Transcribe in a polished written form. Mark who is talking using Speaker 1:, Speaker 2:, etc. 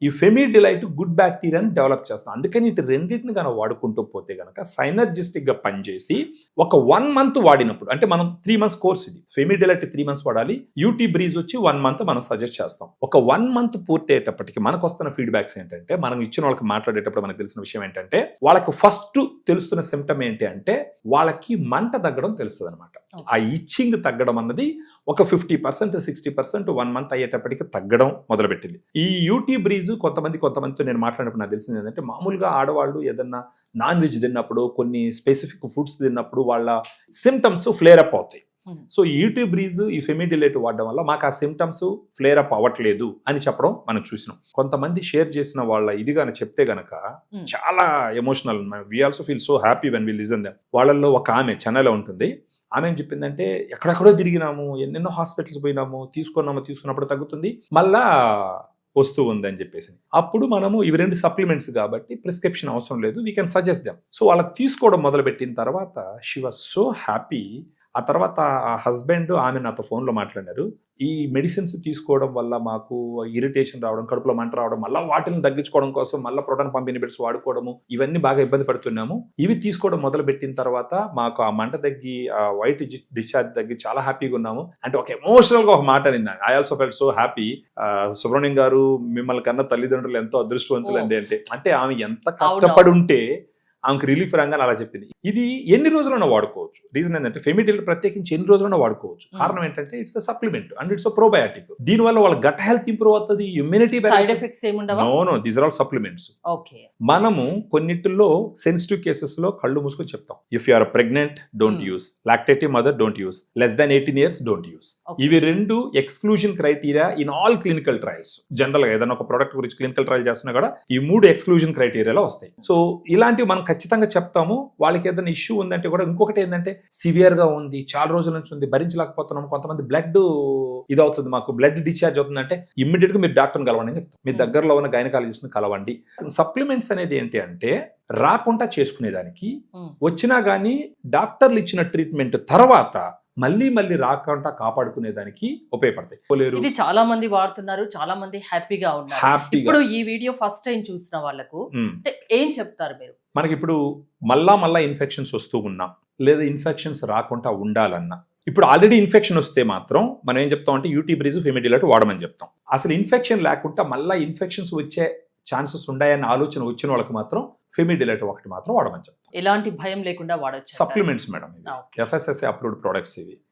Speaker 1: ఈ ఫెమి delight good బ్యాక్టీరియాని develop చేస్తాం. అందుకని ఇటు రెండింటిని కనుక వాడుకుంటూ పోతే కనుక సైనర్జిస్టిక్ గా పనిచేసి ఒక 1 month వాడినప్పుడు, అంటే మనం 3 months కోర్స్ ఇది, ఫెమి డిలైట్ 3 months వాడాలి, యూటీ బ్రీజ్ వచ్చి 1 month మనం సజెస్ట్ చేస్తాం. ఒక 1 month పూర్తి అయ్యేటప్పటికి మనకు వస్తున్న ఫీడ్బ్యాక్స్ ఏంటంటే, మనం ఇచ్చిన వాళ్ళకి మాట్లాడేటప్పుడు మనకు తెలిసిన విషయం ఏంటంటే, వాళ్ళకి ఫస్ట్ తెలుస్తున్న సిమ్టమ్ ఏంటి అంటే వాళ్ళకి మంట తగ్గడం తెలుస్తుంది అనమాట. ఆ ఇచ్చింగ్ తగ్గడం అన్నది ఒక 50%, 60% 1 month అయ్యేటప్పటికి తగ్గడం మొదలుపెట్టింది. ఈ యూటీ బ్రీజ్ కొంతమందితో నేను మాట్లాడినప్పుడు నాకు తెలిసింది ఏంటంటే, మామూలుగా ఆడవాళ్ళు ఏదన్నా నాన్ వెజ్ తిన్నప్పుడు, కొన్ని స్పెసిఫిక్ ఫుడ్స్ తిన్నప్పుడు వాళ్ళ సిమ్టమ్స్ ఫ్లేర్ అప్ అవుతాయి. సో యూటీ బ్రీజ్, ఈ ఫెమి డిలైట్ వాడడం వల్ల మాకు ఆ సిమ్టమ్స్ ఫ్లేర్ అప్ అవ్వట్లేదు అని చెప్పడం మనం చూసినాం. కొంతమంది షేర్ చేసిన వాళ్ళ ఇది గాని చెప్తే గనక చాలా emotional. We also feel so happy when we listen them. వాళ్ళల్లో ఒక ఆమె చెన్నైలో ఉంటుంది. ఆమె ఏం చెప్పిందంటే, ఎక్కడెక్కడో తిరిగినాము, ఎన్నెన్నో హాస్పిటల్స్ పోయినాము, తీసుకున్నప్పుడు తగ్గుతుంది, మళ్ళా వస్తూ ఉందని చెప్పేసి. అప్పుడు మనము ఇవి 2 సప్లిమెంట్స్ కాబట్టి ప్రిస్క్రిప్షన్ అవసరం లేదు, we can suggest them. So వాళ్ళకి తీసుకోవడం మొదలుపెట్టిన తర్వాత షీ వాజ్ సో హ్యాపీ. ఆ తర్వాత ఆ హస్బెండ్ ఆమె నాతో ఫోన్లో మాట్లాడారు. ఈ మెడిసిన్స్ తీసుకోవడం వల్ల మాకు ఇరిటేషన్ రావడం, కడుపులో మంట రావడం, మళ్ళీ వాటిని తగ్గించుకోవడం కోసం మళ్ళీ ప్రోటాన్ పంప్ ఇన్హిబిటర్స్ వాడుకోవడము, ఇవన్నీ బాగా ఇబ్బంది పడుతున్నాము. ఇవి తీసుకోవడం మొదలు పెట్టిన తర్వాత మాకు ఆ మంట తగ్గి, ఆ వైట్ డిశ్చార్జ్ తగ్గి చాలా హ్యాపీగా ఉన్నాము అంటే ఒక ఎమోషనల్ గా ఒక మాట అనింది. I also felt so happy. Subrahmanyam గారు, మిమ్మల్ని కన్నా తల్లిదండ్రులు ఎంతో అదృష్టవంతులు అండి అంటే ఆమె ఎంత కష్టపడి ఉంటే ఆమెకు రిలీఫ్ రాగానే అలా చెప్పింది. ఇది ఎన్ని రోజులైనా వాడుకోవచ్చు. రీజన్ ఏంటంటే, ఫెమి డిలైట్ ప్రత్యేకించి ఎన్ని రోజులైనా వాడుకోవచ్చు. కారణం ఏంటంటే, it's supplement and it's probiotic. దీనివల్ల వాళ్ళ గట్ హెల్త్ ఇంప్రూవ్ అవుతుంది, ఇమ్యూనిటీ.
Speaker 2: సైడ్ ఎఫెక్ట్స్ ఏముండవా?
Speaker 1: No, these are all supplements.
Speaker 2: Okay.
Speaker 1: మనము కొన్నిటిల్లో సెన్సిటివ్ కేసెస్ లో కళ్ళు మూసుకొని చెప్తాం, if you are pregnant don't use, lactative mother don't use, less than 18 years don't use. ఇవి 2 exclusion criteria in all clinical trials. General గా ఏదైనా ఒక ప్రొడక్ట్ గురించి క్లినికల్ ట్రయల్ చేస్తున్నా కూడా ఈ 3 ఎక్స్క్లూజన్ క్రైటీరియాలో వస్తాయి. సో ఇలాంటివి మనం ఖచ్చితంగా చెప్తాము. వాళ్ళకి ఏదైనా ఇష్యూ ఉందంటే కూడా, ఇంకొకటి ఏంటంటే, సివియర్ గా ఉంది, చాలా రోజుల నుంచి ఉంది, భరించలేకపోతున్నాం, కొంతమంది బ్లడ్ ఇది అవుతుంది, మాకు బ్లడ్ డిశ్చార్జ్ అవుతుంది అంటే, ఇమ్మీడియట్ గా మీరు డాక్టర్ని కలవండి అని చెప్తాం. మీ దగ్గరలో ఉన్న గైనకాలజిస్ట్ ని కలవండి. సప్లిమెంట్స్ అనేది ఏంటి అంటే, రాకుండా చేసుకునేదానికి, వచ్చినా గానీ డాక్టర్లు ఇచ్చిన ట్రీట్మెంట్ తర్వాత మళ్ళీ రాకుండా కాపాడుకునేదానికి ఉపయోగపడతాయి.
Speaker 2: ఇది చాలా మంది వాడుతున్నారు, చాలా మంది హ్యాపీగా ఉన్నారు. ఇప్పుడు ఈ వీడియో ఫస్ట్ టైం చూసిన వాళ్ళకు ఏం చెప్తారు మీరు?
Speaker 1: మనకి ఇప్పుడు మళ్ళా ఇన్ఫెక్షన్స్ వస్తూ ఉన్నా, లేదా ఇన్ఫెక్షన్స్ రాకుండా ఉండాలన్నా, ఇప్పుడు ఆల్రెడీ ఇన్ఫెక్షన్ వస్తే మాత్రం మనం ఏం చెప్తాం అంటే, యూటీ బ్రీజ్, ఫెమి డిలైట్ వాడమని చెప్తాం. అసలు ఇన్ఫెక్షన్ లేకుండా మళ్ళీ ఇన్ఫెక్షన్స్ వచ్చే ఛాన్సెస్ ఉన్నాయన్న ఆలోచన వచ్చిన వాళ్ళకి మాత్రం ఫెమి డిలైట్ ఒకటి మాత్రం వాడమని చెప్తాం.
Speaker 2: ఎలాంటి భయం లేకుండా వాడచ్చు.
Speaker 1: Supplements madam, FSSAI approved products ఇవి.